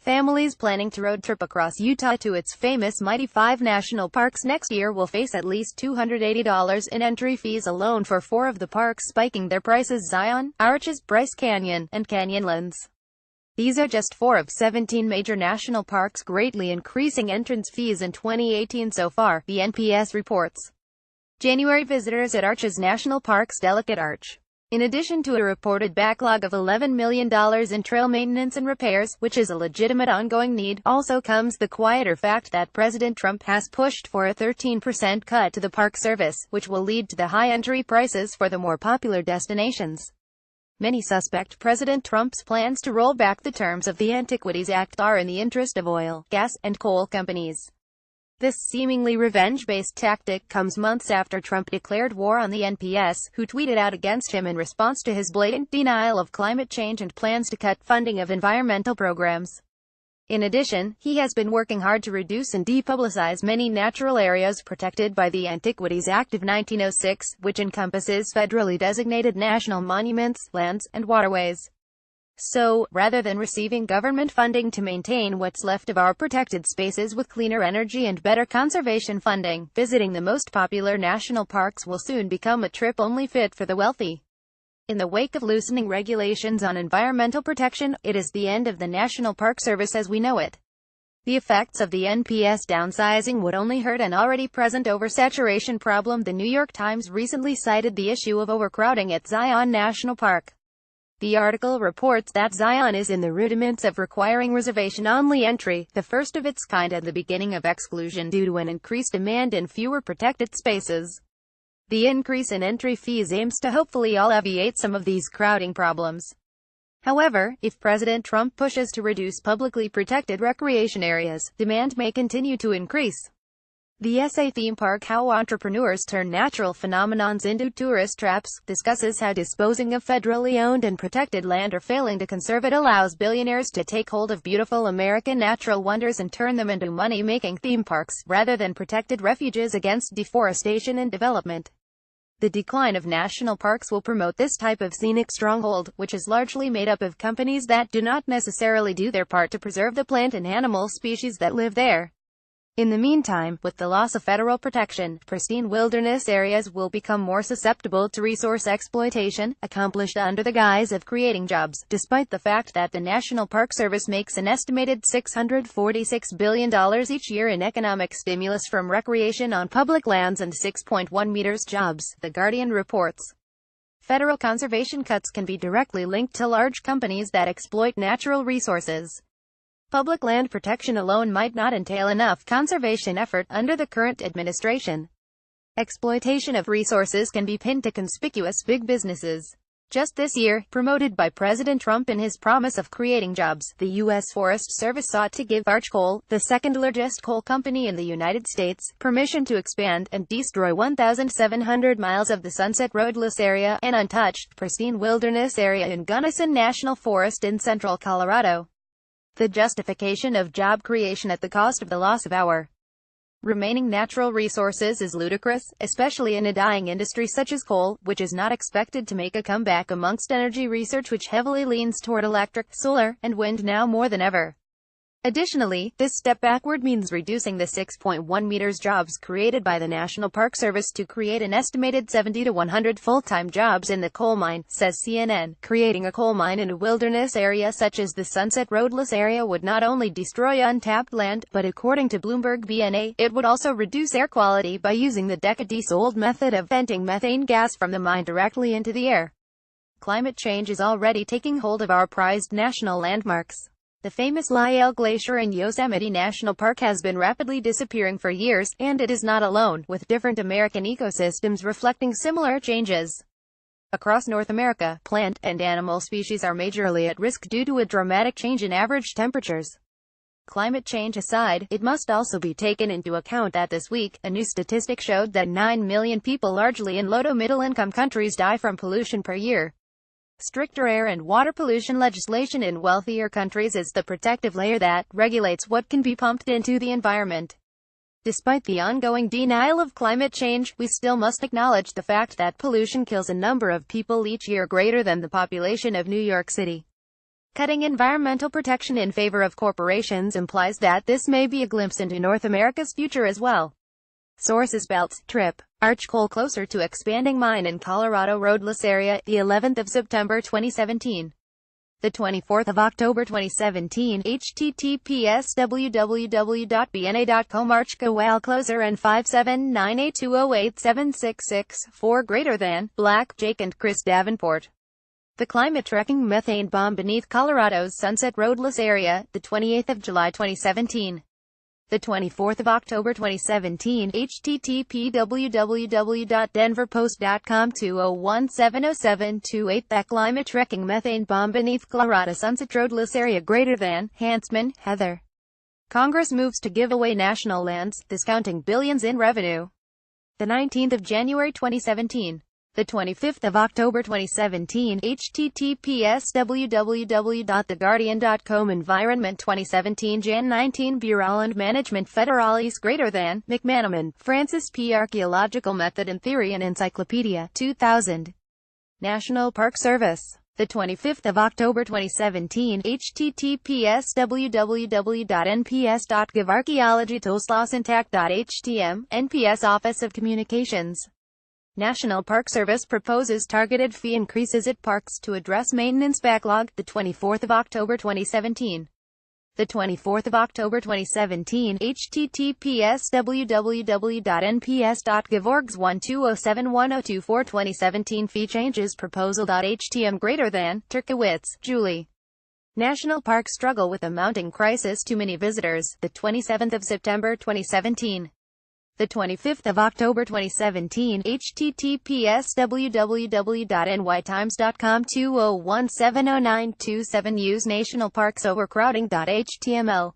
Families planning to road trip across Utah to its famous Mighty Five national parks next year will face at least $280 in entry fees alone for 4 of the parks, spiking their prices: Zion, Arches, Bryce Canyon, and Canyonlands. These are just 4 of 17 major national parks, greatly increasing entrance fees in 2018 so far, the NPS reports. January visitors at Arches National Park's Delicate Arch. In addition to a reported backlog of $11 million in trail maintenance and repairs, which is a legitimate ongoing need, also comes the quieter fact that President Trump has pushed for a 13% cut to the park service, which will lead to the high entry prices for the more popular destinations. Many suspect President Trump's plans to roll back the terms of the Antiquities Act are in the interest of oil, gas, and coal companies. This seemingly revenge-based tactic comes months after Trump declared war on the NPS, who tweeted out against him in response to his blatant denial of climate change and plans to cut funding of environmental programs. In addition, he has been working hard to reduce and depublicize many natural areas protected by the Antiquities Act of 1906, which encompasses federally designated national monuments, lands, and waterways. So, rather than receiving government funding to maintain what's left of our protected spaces with cleaner energy and better conservation funding, visiting the most popular national parks will soon become a trip only fit for the wealthy. In the wake of loosening regulations on environmental protection, it is the end of the National Park Service as we know it. The effects of the NPS downsizing would only hurt an already present oversaturation problem. The New York Times recently cited the issue of overcrowding at Zion National Park. The article reports that Zion is in the rudiments of requiring reservation-only entry, the first of its kind and the beginning of exclusion due to an increased demand and fewer protected spaces. The increase in entry fees aims to hopefully alleviate some of these crowding problems. However, if President Trump pushes to reduce publicly protected recreation areas, demand may continue to increase. The essay Theme Park: How Entrepreneurs Turn Natural Phenomenons into Tourist Traps discusses how disposing of federally owned and protected land or failing to conserve it allows billionaires to take hold of beautiful American natural wonders and turn them into money-making theme parks, rather than protected refuges against deforestation and development. The decline of national parks will promote this type of scenic stronghold, which is largely made up of companies that do not necessarily do their part to preserve the plant and animal species that live there. In the meantime, with the loss of federal protection, pristine wilderness areas will become more susceptible to resource exploitation, accomplished under the guise of creating jobs, despite the fact that the National Park Service makes an estimated $646 billion each year in economic stimulus from recreation on public lands and 6.1 meters jobs, The Guardian reports. Federal conservation cuts can be directly linked to large companies that exploit natural resources. Public land protection alone might not entail enough conservation effort under the current administration. Exploitation of resources can be pinned to conspicuous big businesses. Just this year, promoted by President Trump in his promise of creating jobs, the U.S. Forest Service sought to give Arch Coal, the second-largest coal company in the United States, permission to expand and destroy 1,700 miles of the Sunset Roadless area, an untouched, pristine wilderness area in Gunnison National Forest in central Colorado. The justification of job creation at the cost of the loss of our remaining natural resources is ludicrous, especially in a dying industry such as coal, which is not expected to make a comeback amongst energy research which heavily leans toward electric, solar, and wind now more than ever. Additionally, this step backward means reducing the 6.1 meters jobs created by the National Park Service to create an estimated 70 to 100 full-time jobs in the coal mine, says CNN. Creating a coal mine in a wilderness area such as the Sunset Roadless area would not only destroy untapped land, but according to Bloomberg BNA, it would also reduce air quality by using the decades-old method of venting methane gas from the mine directly into the air. Climate change is already taking hold of our prized national landmarks. The famous Lyell Glacier in Yosemite National Park has been rapidly disappearing for years, and it is not alone, with different American ecosystems reflecting similar changes. Across North America, plant and animal species are majorly at risk due to a dramatic change in average temperatures. Climate change aside, it must also be taken into account that this week, a new statistic showed that 9 million people largely in low to middle-income countries die from pollution per year. Stricter air and water pollution legislation in wealthier countries is the protective layer that regulates what can be pumped into the environment. Despite the ongoing denial of climate change, we still must acknowledge the fact that pollution kills a number of people each year greater than the population of New York City. Cutting environmental protection in favor of corporations implies that this may be a glimpse into North America's future as well. Sources: Belt Trip. Arch coal closer to expanding mine in Colorado roadless area, the 11th of September 2017. The 24th of October 2017, https www.bna.com Arch coal closer and 57982087664 greater than, Black, Jake and Chris Davenport. The climate-wrecking methane bomb beneath Colorado's Sunset Roadless area, the 28th of July 2017. The 24th of October 2017, http www.denverpost.com 2017078 The climate-wrecking methane bomb beneath Colorado Sunset Roadless area greater than, Hansman, Heather. Congress moves to give away national lands, discounting billions in revenue. The 19th of January 2017. The 25th of October 2017, https www.theguardian.com Environment 2017 Jan 19 Bureau and Management Federales greater than, McManaman, Francis P. Archaeological Method and Theory and Encyclopedia, 2000. National Park Service. The 25th of October 2017, https www.nps.gov Archaeology Toslasintact.htm, NPS Office of Communications. National Park Service proposes targeted fee increases at parks to address maintenance backlog, the 24th of October 2017. The 24th of October 2017, https www.nps.gov orgs 1207102 2017 fee changes proposal.htm greater than, Turkowitz, Julie. National Park struggle with a mounting crisis, too many visitors, the 27th of September 2017. The 25th of October 2017, https www.nytimes.com 2017092 Use National Parks Overcrowding.html